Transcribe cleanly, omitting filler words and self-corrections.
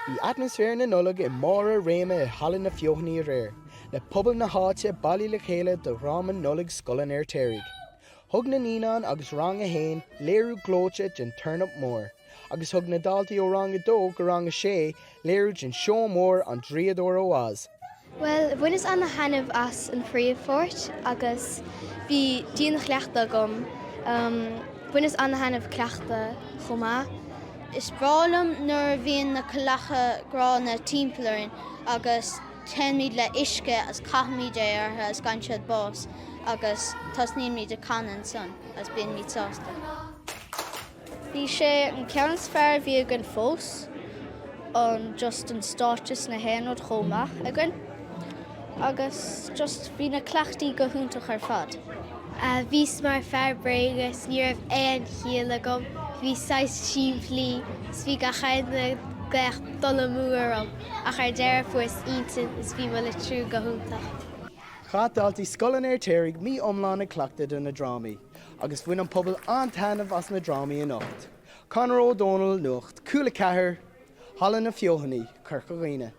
Bhí atmosfér na Nollag I móra réime I hallan na fiochnaí aréir, le pobal na háite Bhailigh chéile do dhráma Nollag Scoil an Fheirtéaraigh. Thug na níán agus rang a hain léirú glóite den turnip mór, agus thug na daltaí ó rang a dó go rang a sé léirú den seo mór an dríadóir ó as. Well, bunas an na hanamh as an phríomhphoirt agus bhí díonach leachta gom. Bunas an na hanamh cleachta chomá. Is brálam nuair bhíonn na colacha grá na timpplaín agus 10 le isce as 4 artha as gansead bós agus tasníon míad a canan son as bíon míad sásta. Bhí sé an ceannas fearr bhí an fós an just an stáitse na héanóid chomá agan agus just bhí na cleachtaí go thúntaach ar fad. Bhís mar fearr bréagas ní raibh éon chéile gom. Bhí 6 siomhlí, bhí go chaidne gach dola múram ach ar deir fuas iontain is bhí mar le trú go thúntaach. Cha daltaí Scoil an Fheirtéaraigh mí omláin na cleachta do na Drámaí, agus bhain an pobal antainmh as na Drámaí in Nuacht. Conor Nuacht Cúla4, hallan na fiochnaí, cur go dhaoine.